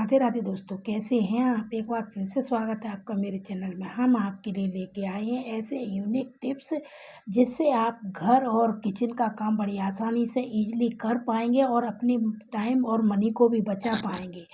राधे राधे दोस्तों, कैसे हैं आप। एक बार फिर से स्वागत है आपका मेरे चैनल में। हम आपके लिए लेके आए हैं ऐसे यूनिक टिप्स जिससे आप घर और किचन का काम बड़ी आसानी से इजीली कर पाएंगे और अपनी टाइम और मनी को भी बचा पाएंगे।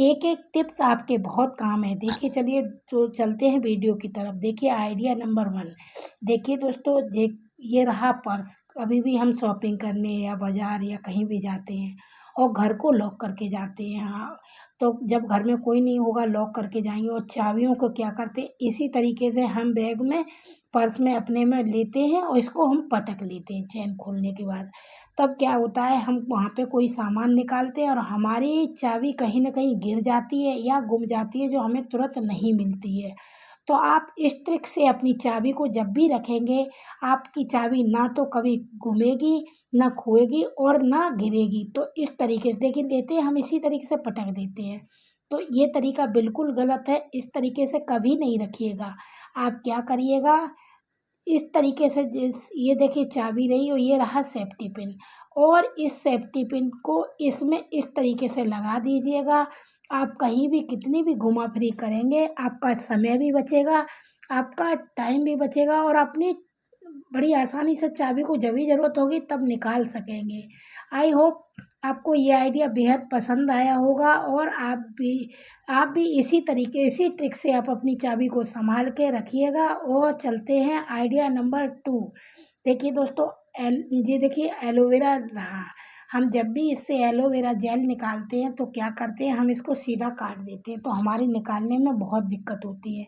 एक एक टिप्स आपके बहुत काम है। देखिए, चलिए तो चलते हैं वीडियो की तरफ। देखिए आइडिया नंबर 1। देखिए दोस्तों, ये रहा पर्स। कभी भी हम शॉपिंग करने या बाजार या कहीं भी जाते हैं और घर को लॉक करके जाते हैं। हाँ, तो जब घर में कोई नहीं होगा लॉक करके जाएंगे और चाबियों को क्या करते हैं, इसी तरीके से हम बैग में पर्स में अपने में लेते हैं और इसको हम पटक लेते हैं चैन खोलने के बाद। तब क्या होता है, हम वहाँ पे कोई सामान निकालते हैं और हमारी चाबी कहीं ना कहीं गिर जाती है या गुम जाती है, जो हमें तुरंत नहीं मिलती है। तो आप इस ट्रिक से अपनी चाबी को जब भी रखेंगे, आपकी चाबी ना तो कभी घूमेगी, ना खोएगी और ना गिरेगी। तो इस तरीके से देखिए, लेते हैं हम इसी तरीके से पटक देते हैं। तो ये तरीका बिल्कुल गलत है, इस तरीके से कभी नहीं रखिएगा। आप क्या करिएगा, इस तरीके से ये देखिए चाबी रही और ये रहा सेफ्टी पिन, और इस सेफ्टी पिन को इसमें इस तरीके से लगा दीजिएगा। आप कहीं भी कितनी भी घुमा फिरी करेंगे, आपका समय भी बचेगा, आपका टाइम भी बचेगा और अपनी बड़ी आसानी से चाबी को जब भी ज़रूरत होगी तब निकाल सकेंगे। आई होप आपको ये आइडिया बेहद पसंद आया होगा और आप भी इसी ट्रिक से आप अपनी चाबी को संभाल के रखिएगा। और चलते हैं आइडिया नंबर 2। देखिए दोस्तों, ये देखिए एलोवेरा रहा। हम जब भी इससे एलोवेरा जेल निकालते हैं तो क्या करते हैं, हम इसको सीधा काट देते हैं तो हमारी निकालने में बहुत दिक्कत होती है।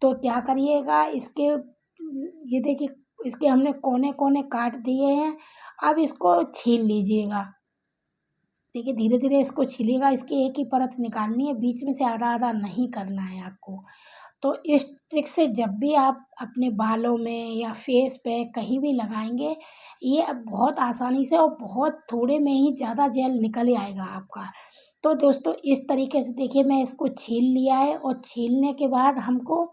तो क्या करिएगा, ये देखिए इसके हमने कोने कोने काट दिए हैं। अब इसको छील लीजिएगा। देखिए धीरे धीरे इसको छीलिएगा, इसकी एक ही परत निकालनी है, बीच में से आधा आधा नहीं करना है आपको। तो इस ट्रिक से जब भी आप अपने बालों में या फेस पे कहीं भी लगाएंगे, ये अब बहुत आसानी से और बहुत थोड़े में ही ज़्यादा जेल निकल आएगा आपका। तो दोस्तों इस तरीके से देखिए, मैं इसको छील लिया है और छीलने के बाद हमको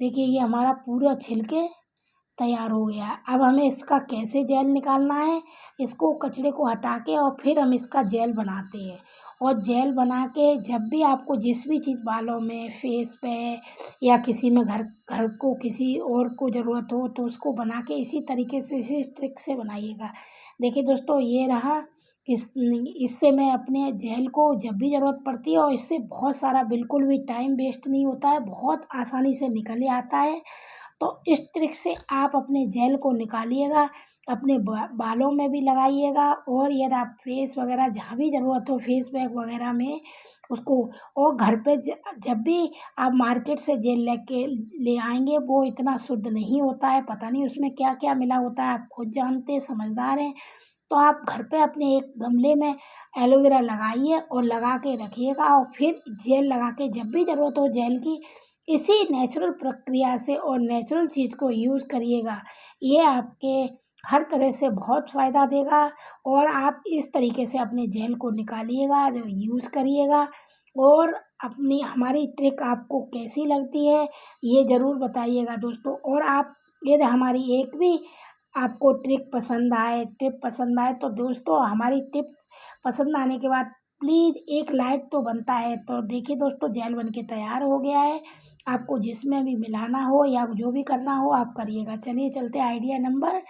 देखिए ये हमारा पूरा छिलके तैयार हो गया। अब हमें इसका कैसे जेल निकालना है, इसको कचड़े को हटा के और फिर हम इसका जेल बनाते हैं। और जेल बना के जब भी आपको जिस भी चीज़ बालों में, फेस पे या किसी में घर घर को किसी और को ज़रूरत हो तो उसको बना के इसी तरीके से इसी ट्रिक से बनाइएगा। देखिए दोस्तों, ये रहा। इससे मैं अपने जेल को जब भी ज़रूरत पड़ती है, और इससे बहुत सारा बिल्कुल भी टाइम वेस्ट नहीं होता है, बहुत आसानी से निकल आता है। तो इस ट्रिक से आप अपने जेल को निकालिएगा, अपने बालों में भी लगाइएगा, और यदि आप फेस वगैरह जहाँ भी ज़रूरत हो फेस पैक वगैरह में उसको। और घर पे जब भी आप मार्केट से जेल लेके ले आएंगे, वो इतना शुद्ध नहीं होता है, पता नहीं उसमें क्या क्या मिला होता है, आप खुद जानते हैं, समझदार हैं। तो आप घर पे अपने एक गमले में एलोवेरा लगाइए और लगा के रखिएगा, और फिर जेल लगा के जब भी ज़रूरत हो जेल की, इसी नेचुरल प्रक्रिया से और नेचुरल चीज़ को यूज़ करिएगा। ये आपके हर तरह से बहुत फ़ायदा देगा। और आप इस तरीके से अपने जेल को निकालिएगा, यूज़ करिएगा। और अपनी हमारी ट्रिक आपको कैसी लगती है ये ज़रूर बताइएगा दोस्तों। और आप यदि हमारी एक भी आपको टिप पसंद आए तो दोस्तों, हमारी टिप पसंद आने के बाद प्लीज़ एक लाइक तो बनता है। तो देखिए दोस्तों, जेल बन के तैयार हो गया है। आपको जिसमें भी मिलाना हो या जो भी करना हो आप करिएगा। चलिए चलते आइडिया नंबर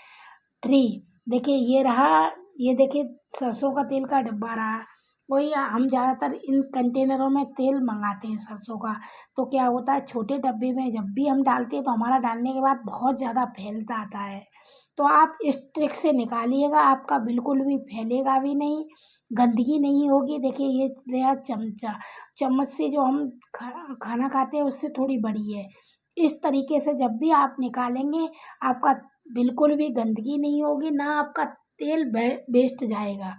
3। देखिए ये रहा। ये देखिए सरसों का तेल का डब्बा रहा। वही हम ज़्यादातर इन कंटेनरों में तेल मंगाते हैं सरसों का। तो क्या होता है, छोटे डब्बे में जब भी हम डालते हैं तो हमारा डालने के बाद बहुत ज़्यादा फैलता आता है। तो आप इस ट्रिक से निकालिएगा, आपका बिल्कुल भी फैलेगा भी नहीं, गंदगी नहीं होगी। देखिए ये रहा चमचा। चम्मच से जो हम खाना खाते हैं उससे थोड़ी बड़ी है। इस तरीके से जब भी आप निकालेंगे, आपका बिल्कुल भी गंदगी नहीं होगी, ना आपका तेल वेस्ट जाएगा।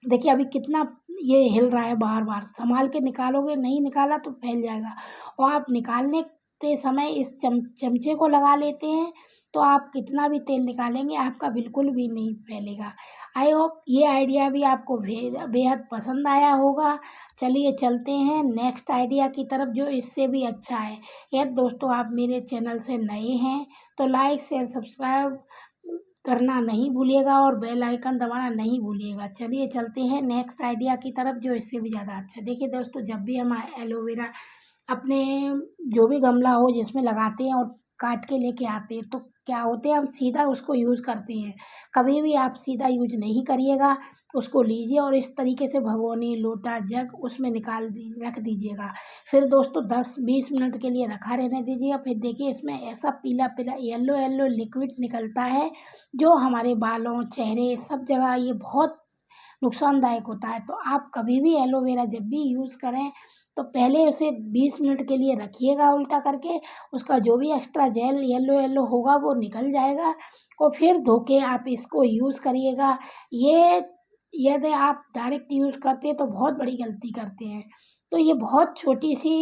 देखिए अभी कितना ये हिल रहा है, बार बार संभाल के निकालोगे, नहीं निकाला तो फैल जाएगा। और आप निकालने के समय इस चमचे को लगा लेते हैं तो आप कितना भी तेल निकालेंगे आपका बिल्कुल भी नहीं फैलेगा। आई होप ये आइडिया भी आपको बेहद पसंद आया होगा। चलिए चलते हैं नेक्स्ट आइडिया की तरफ, जो इससे भी अच्छा है। यदि दोस्तों आप मेरे चैनल से नए हैं तो लाइक शेयर सब्सक्राइब करना नहीं भूलिएगा और बेल आइकन दबाना नहीं भूलिएगा। चलिए चलते हैं नेक्स्ट आइडिया की तरफ जो इससे भी ज़्यादा अच्छा। देखिए दोस्तों, जब भी हम एलोवेरा अपने जो भी गमला हो जिसमें लगाते हैं और काट के लेके आते हैं, तो क्या होते हैं हम सीधा उसको यूज़ करते हैं। कभी भी आप सीधा यूज नहीं करिएगा, उसको लीजिए और इस तरीके से भगोनी, लोटा, जग उसमें रख दीजिएगा। फिर दोस्तों 10-20 मिनट के लिए रखा रहने दीजिए। फिर देखिए इसमें ऐसा पीला पीला येलो येलो लिक्विड निकलता है जो हमारे बालों, चेहरे सब जगह ये बहुत नुकसानदायक होता है। तो आप कभी भी एलोवेरा जब भी यूज़ करें तो पहले उसे 20 मिनट के लिए रखिएगा उल्टा करके। उसका जो भी एक्स्ट्रा जेल येलो येलो होगा वो निकल जाएगा और फिर धो के आप इसको यूज़ करिएगा। ये यदि आप डायरेक्ट यूज़ करते हैं तो बहुत बड़ी गलती करते हैं। तो ये बहुत छोटी सी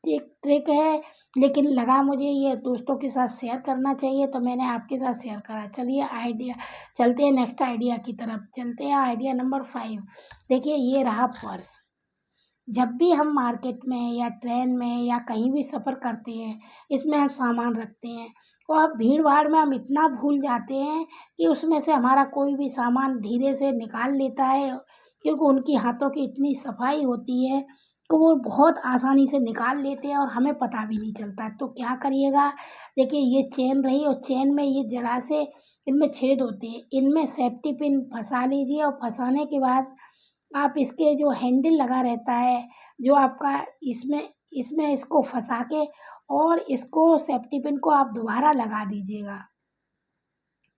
एक ट्रिक है, लेकिन लगा मुझे ये दोस्तों के साथ शेयर करना चाहिए तो मैंने आपके साथ शेयर करा। चलिए आइडिया चलते हैं नेक्स्ट आइडिया की तरफ। चलते हैं आइडिया नंबर 5। देखिए ये रहा पर्स। जब भी हम मार्केट में या ट्रेन में या कहीं भी सफ़र करते हैं, इसमें हम सामान रखते हैं और भीड़ भाड़ में हम इतना भूल जाते हैं कि उसमें से हमारा कोई भी सामान धीरे से निकाल लेता है, क्योंकि उनकी हाथों की इतनी सफाई होती है तो वो बहुत आसानी से निकाल लेते हैं और हमें पता भी नहीं चलता है। तो क्या करिएगा, देखिए ये चेन रही और चेन में ये जरा से इनमें छेद होते हैं, इनमें सेफ्टी पिन फंसा लीजिए और फंसाने के बाद आप इसके जो हैंडल लगा रहता है, जो आपका इसमें इसमें इसको फंसा के और इसको सेफ्टी पिन को आप दोबारा लगा दीजिएगा।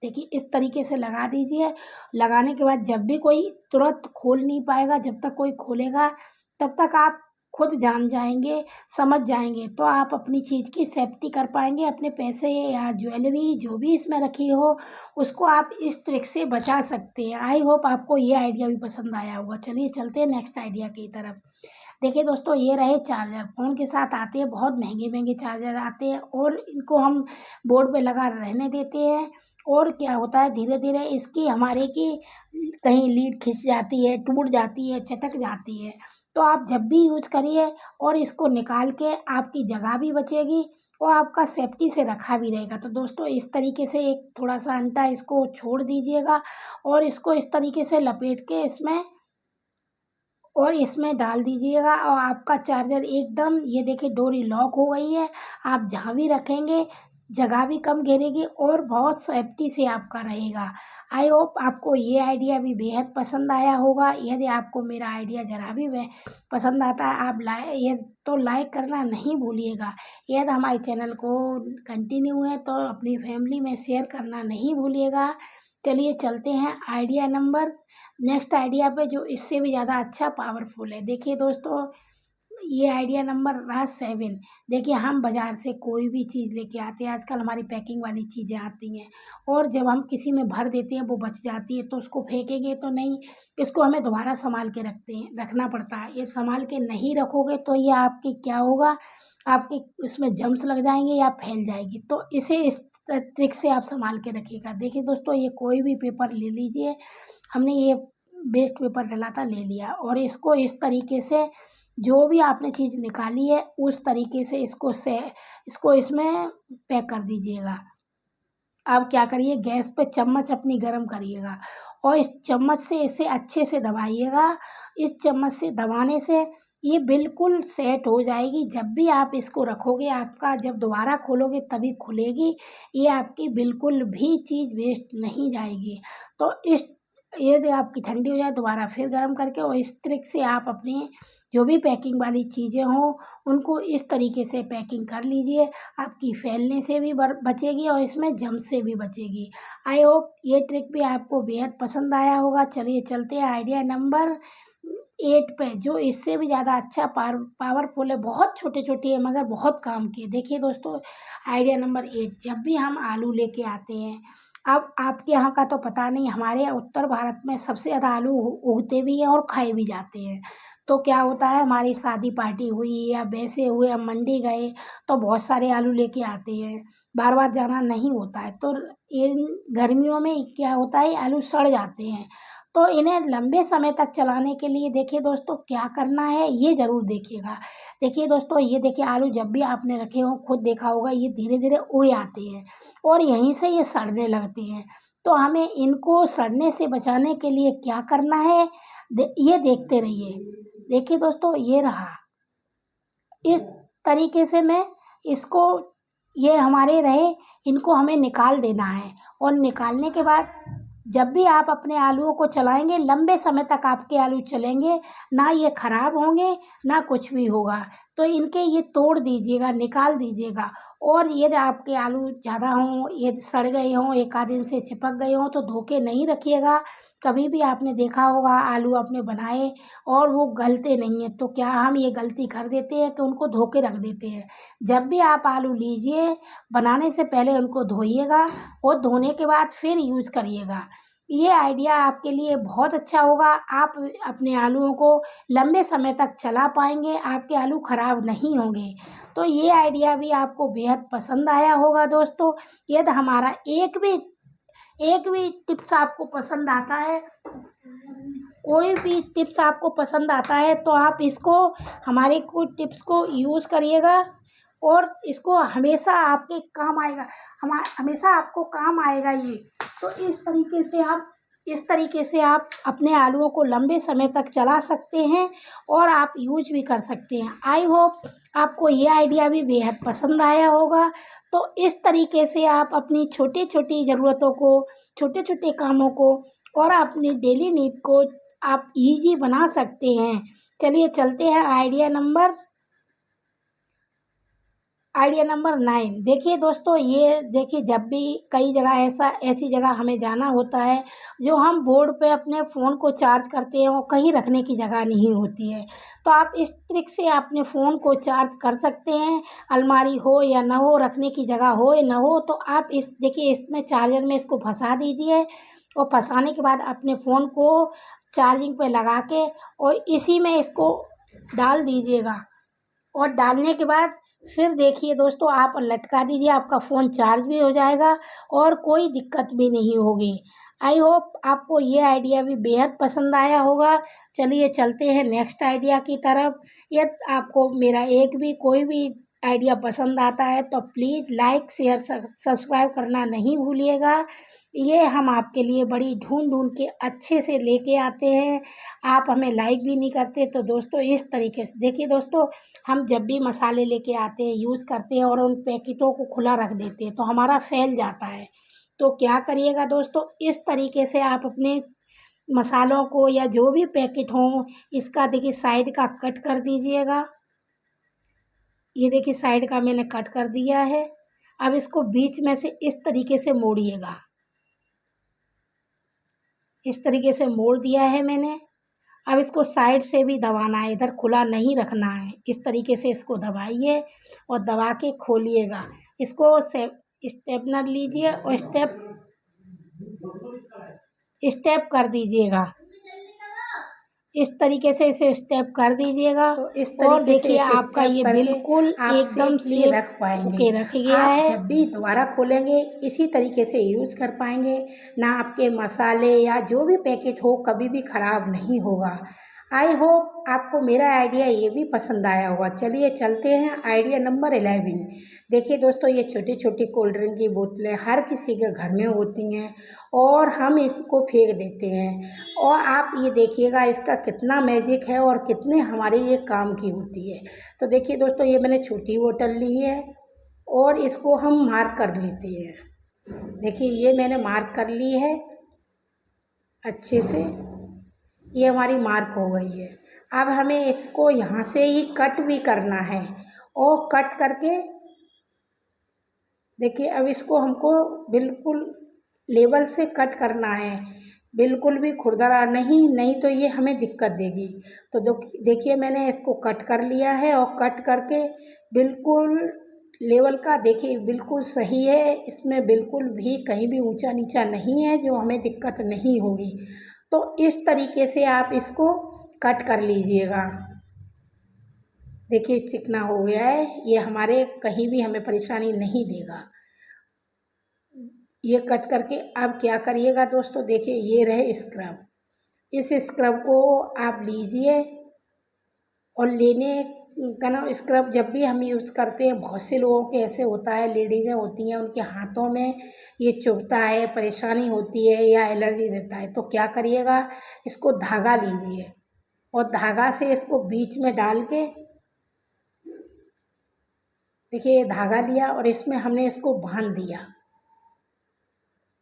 देखिए इस तरीके से लगा दीजिए। लगाने के बाद जब भी कोई तुरंत खोल नहीं पाएगा, जब तक कोई खोलेगा तब तक आप खुद जान जाएंगे, समझ जाएंगे, तो आप अपनी चीज़ की सेफ्टी कर पाएंगे। अपने पैसे या ज्वेलरी जो भी इसमें रखी हो उसको आप इस ट्रिक से बचा सकते हैं। आई होप आपको ये आइडिया भी पसंद आया होगा। चलिए चलते हैं नेक्स्ट आइडिया की तरफ। देखिए दोस्तों, ये रहे चार्जर। फ़ोन के साथ आते हैं, बहुत महंगे महंगे चार्जर आते हैं और इनको हम बोर्ड पे लगा रहने देते हैं और क्या होता है धीरे धीरे इसकी हमारे की कहीं लीड खिंच जाती है, टूट जाती है, चटक जाती है। तो आप जब भी यूज़ करिए और इसको निकाल के आपकी जगह भी बचेगी और आपका सेफ्टी से रखा भी रहेगा। तो दोस्तों इस तरीके से एक थोड़ा सा अंटा इसको छोड़ दीजिएगा और इसको इस तरीके से लपेट के इसमें डाल दीजिएगा और आपका चार्जर एकदम, ये देखिए डोरी लॉक हो गई है। आप जहाँ भी रखेंगे जगह भी कम घेरेगी और बहुत सेफ्टी से आपका रहेगा। आई होप आपको ये आइडिया भी बेहद पसंद आया होगा। यदि आपको मेरा आइडिया ज़रा भी पसंद आता है आप लाइक करना नहीं भूलिएगा। यदि हमारे चैनल को कंटिन्यू है तो अपनी फैमिली में शेयर करना नहीं भूलिएगा। चलिए चलते हैं आइडिया नंबर नेक्स्ट आइडिया पे जो इससे भी ज़्यादा अच्छा पावरफुल है। देखिए दोस्तों, ये आइडिया नंबर रहा 7। देखिए हम बाज़ार से कोई भी चीज़ लेके आते हैं, आजकल हमारी पैकिंग वाली चीज़ें आती हैं और जब हम किसी में भर देते हैं वो बच जाती है तो उसको फेंकेंगे तो नहीं, इसको हमें दोबारा संभाल के रखना पड़ता है। ये संभाल के नहीं रखोगे तो ये आपकी क्या होगा, आपके उसमें जम्स लग जाएंगे या फैल जाएगी। तो इसे इस ट्रिक से आप संभाल के रखिएगा। देखिए दोस्तों, ये कोई भी पेपर ले लीजिए, हमने ये वेस्ट पेपर डला था ले लिया और इसको इस तरीके से जो भी आपने चीज़ निकाली है उस तरीके से इसको इसमें पैक कर दीजिएगा। अब क्या करिए, गैस पे चम्मच अपनी गरम करिएगा और इस चम्मच से इसे अच्छे से दबाइएगा। इस चम्मच से दबाने से ये बिल्कुल सेट हो जाएगी। जब भी आप इसको रखोगे, आपका जब दोबारा खोलोगे तभी खुलेगी। ये आपकी बिल्कुल भी चीज़ वेस्ट नहीं जाएगी। तो इस यदि आपकी ठंडी हो जाए दोबारा फिर गर्म करके और इस ट्रिक से आप अपनी जो भी पैकिंग वाली चीज़ें हों उनको इस तरीके से पैकिंग कर लीजिए। आपकी फैलने से भी बचेगी और इसमें जम से भी बचेगी। आई होप ये ट्रिक भी आपको बेहद पसंद आया होगा। चलिए चलते हैं आइडिया नंबर 8 पे जो इससे भी ज़्यादा अच्छा पावरफुल है। बहुत छोटे छोटे है मगर बहुत काम के। देखिए दोस्तों, आइडिया नंबर 8, जब भी हम आलू लेके आते हैं, अब आपके यहाँ का तो पता नहीं, हमारे यहाँ उत्तर भारत में सबसे ज़्यादा आलू उगते भी हैं और खाए भी जाते हैं। तो क्या होता है, हमारी शादी पार्टी हुई या वैसे हुए, हम मंडी गए तो बहुत सारे आलू लेके आते हैं, बार बार जाना नहीं होता है। तो इन गर्मियों में क्या होता है, आलू सड़ जाते हैं। तो इन्हें लंबे समय तक चलाने के लिए देखिए दोस्तों क्या करना है ये ज़रूर देखिएगा। देखिए दोस्तों, ये देखिए आलू जब भी आपने रखे हों खुद देखा होगा ये धीरे धीरे उग आते हैं और यहीं से ये सड़ने लगते हैं। तो हमें इनको सड़ने से बचाने के लिए क्या करना है, ये देखते रहिए। देखिए दोस्तों, ये रहा। इस तरीके से मैं इसको, ये हमारे रहे, इनको हमें निकाल देना है। और निकालने के बाद जब भी आप अपने आलूओं को चलाएंगे, लंबे समय तक आपके आलू चलेंगे, ना ये खराब होंगे ना कुछ भी होगा। तो इनके ये तोड़ दीजिएगा, निकाल दीजिएगा। और यदि आपके आलू ज़्यादा हों, यदि सड़ गए हों, एक आध दिन से चिपक गए हों, तो धो के नहीं रखिएगा। कभी भी आपने देखा होगा आलू आपने बनाए और वो गलते नहीं हैं, तो क्या हम ये गलती कर देते हैं कि उनको धो के रख देते हैं। जब भी आप आलू लीजिए, बनाने से पहले उनको धोइएगा और धोने के बाद फिर यूज़ करिएगा। ये आइडिया आपके लिए बहुत अच्छा होगा। आप अपने आलूओं को लंबे समय तक चला पाएंगे, आपके आलू खराब नहीं होंगे। तो ये आइडिया भी आपको बेहद पसंद आया होगा दोस्तों। यदि हमारा एक भी टिप्स आपको पसंद आता है, कोई भी टिप्स आपको पसंद आता है, तो आप इसको, हमारे को टिप्स को यूज़ करिएगा और इसको हमेशा आपके काम आएगा। हमेशा आपको काम आएगा ये। तो इस तरीके से आप अपने आलूओं को लंबे समय तक चला सकते हैं और आप यूज भी कर सकते हैं। आई होप आपको ये आइडिया भी बेहद पसंद आया होगा। तो इस तरीके से आप अपनी छोटी छोटी ज़रूरतों को, छोटे छोटे कामों को और अपनी डेली नीड को आप इजी बना सकते हैं। चलिए चलते हैं आइडिया नंबर 9। देखिए दोस्तों, ये देखिए, जब भी कई जगह ऐसी जगह हमें जाना होता है, जो हम बोर्ड पे अपने फ़ोन को चार्ज करते हैं, वो कहीं रखने की जगह नहीं होती है। तो आप इस ट्रिक से अपने फ़ोन को चार्ज कर सकते हैं। अलमारी हो या ना हो, रखने की जगह हो या ना हो, तो आप इस देखिए, इसमें चार्जर में इसको फंसा दीजिए और फंसाने के बाद अपने फ़ोन को चार्जिंग पे लगा के और इसी में इसको डाल दीजिएगा। और डालने के बाद फिर देखिए दोस्तों, आप लटका दीजिए, आपका फ़ोन चार्ज भी हो जाएगा और कोई दिक्कत भी नहीं होगी। आई होप आपको ये आइडिया भी बेहद पसंद आया होगा। चलिए चलते हैं नेक्स्ट आइडिया की तरफ। यदि आपको मेरा कोई भी आइडिया पसंद आता है, तो प्लीज़ लाइक शेयर सब्सक्राइब करना नहीं भूलिएगा। ये हम आपके लिए बड़ी ढूंढ ढूंढ के अच्छे से लेके आते हैं, आप हमें लाइक भी नहीं करते। तो दोस्तों, इस तरीके से देखिए दोस्तों, हम जब भी मसाले लेके आते हैं, यूज़ करते हैं और उन पैकेटों को खुला रख देते हैं, तो हमारा फैल जाता है। तो क्या करिएगा दोस्तों, इस तरीके से आप अपने मसालों को या जो भी पैकेट हों, इसका देखिए साइड का कट कर दीजिएगा। ये देखिए साइड का मैंने कट कर दिया है। अब इसको बीच में से इस तरीके से मोड़िएगा। इस तरीके से मोड़ दिया है मैंने। अब इसको साइड से भी दबाना है, इधर खुला नहीं रखना है। इस तरीके से इसको दबाइए और दबा के खोलिएगा। इसको स्टेपनर लीजिए और स्टेप कर दीजिएगा। इस तरीके से इसे स्टेप कर दीजिएगा। तो इस तरीके और देखिए आपका ये बिल्कुल एकदम से रख पाएंगे, रख गया है। जब भी दोबारा खोलेंगे इसी तरीके से यूज कर पाएंगे, ना आपके मसाले या जो भी पैकेट हो कभी भी ख़राब नहीं होगा। आई होप आपको मेरा आइडिया ये भी पसंद आया होगा। चलिए चलते हैं आइडिया नंबर 11। देखिए दोस्तों, ये छोटी छोटी कोल्ड ड्रिंक की बोतलें हर किसी के घर में होती हैं और हम इसको फेंक देते हैं। और आप ये देखिएगा इसका कितना मैजिक है और कितने हमारे ये काम की होती है। तो देखिए दोस्तों, ये मैंने छोटी बोतल ली है और इसको हम मार्क कर लेते हैं। देखिए ये मैंने मार्क कर ली है अच्छे से, ये हमारी मार्क हो गई है। अब हमें इसको यहाँ से ही कट भी करना है और कट करके देखिए, अब इसको हमको बिल्कुल लेवल से कट करना है, बिल्कुल भी खुरदरा नहीं, नहीं तो ये हमें दिक्कत देगी। तो देखिए मैंने इसको कट कर लिया है और कट करके बिल्कुल लेवल का, देखिए बिल्कुल सही है, इसमें बिल्कुल भी कहीं भी ऊंचा नीचा नहीं है, जो हमें दिक्कत नहीं होगी। तो इस तरीके से आप इसको कट कर लीजिएगा। देखिए चिकना हो गया है, ये हमारे कहीं भी हमें परेशानी नहीं देगा। ये कट करके अब क्या करिएगा दोस्तों, देखिए ये रहे स्क्रब। इस स्क्रब को आप लीजिए और का ना स्क्रब जब भी हम यूज़ करते हैं, बहुत से लोगों के ऐसे होता है, लेडीज़ें होती हैं उनके हाथों में ये चुभता है, परेशानी होती है या एलर्जी देता है, तो क्या करिएगा, इसको धागा लीजिए और धागा से इसको बीच में डाल के, देखिए ये धागा लिया और इसमें हमने इसको बांध दिया।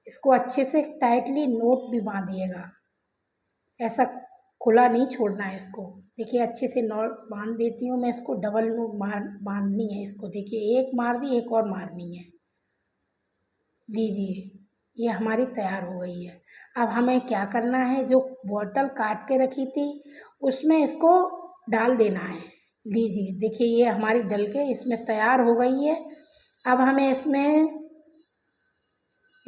इसको अच्छे से टाइटली नोट भी बांधिएगा, ऐसा खुला नहीं छोड़ना है इसको। देखिए अच्छे से नॉट बांध देती हूँ मैं इसको, डबल नोट बांधनी है इसको। देखिए एक मार दी, एक और मारनी है। लीजिए ये हमारी तैयार हो गई है। अब हमें क्या करना है, जो बॉटल काट के रखी थी उसमें इसको डाल देना है। लीजिए देखिए ये हमारी डल के इसमें तैयार हो गई है। अब हमें इसमें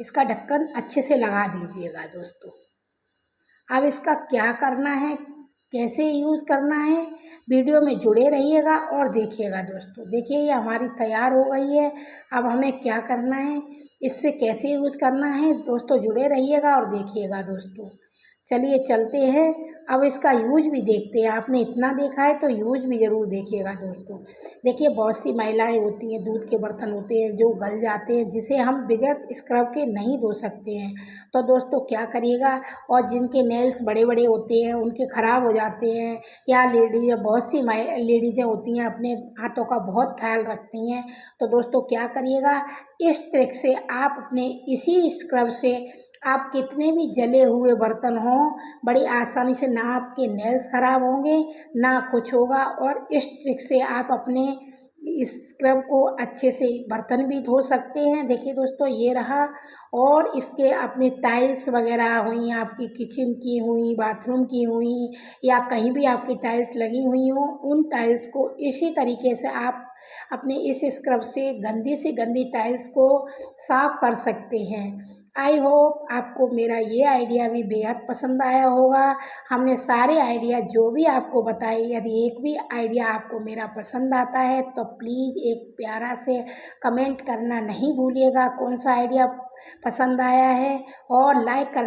इसका ढक्कन अच्छे से लगा दीजिएगा दोस्तों। अब इसका क्या करना है, कैसे यूज़ करना है, वीडियो में जुड़े रहिएगा और देखिएगा दोस्तों। देखिए ये हमारी तैयार हो गई है। अब हमें क्या करना है, इससे कैसे यूज़ करना है दोस्तों, जुड़े रहिएगा और देखिएगा दोस्तों। चलिए चलते हैं, अब इसका यूज भी देखते हैं। आपने इतना देखा है तो यूज भी ज़रूर देखिएगा दोस्तों। देखिए बहुत सी महिलाएं होती हैं, दूध के बर्तन होते हैं जो गल जाते हैं, जिसे हम बगैर स्क्रब के नहीं धो सकते हैं। तो दोस्तों क्या करिएगा, और जिनके नेल्स बड़े बड़े होते हैं उनके ख़राब हो जाते हैं, या बहुत सी लेडीज़ें होती हैं अपने हाथों का बहुत ख्याल रखती हैं, तो दोस्तों क्या करिएगा, इस ट्रिक से आप अपने इसी स्क्रब से आप कितने भी जले हुए बर्तन हों, बड़ी आसानी से, ना आपके नेल्स ख़राब होंगे ना कुछ होगा। और इस ट्रिक से आप अपने इस स्क्रब को अच्छे से बर्तन भी धो सकते हैं। देखिए दोस्तों ये रहा, और इसके अपने टाइल्स वगैरह हुई, आपकी किचन की हुई, बाथरूम की हुई, या कहीं भी आपकी टाइल्स लगी हुई हो, उन टाइल्स को इसी तरीके से आप अपने इस स्क्रब से गंदी टाइल्स को साफ कर सकते हैं। आई होप आपको मेरा ये आइडिया भी बेहद पसंद आया होगा। हमने सारे आइडिया जो भी आपको बताए, यदि एक भी आइडिया आपको मेरा पसंद आता है तो प्लीज़ एक प्यारा से कमेंट करना नहीं भूलिएगा, कौन सा आइडिया पसंद आया है, और लाइक करना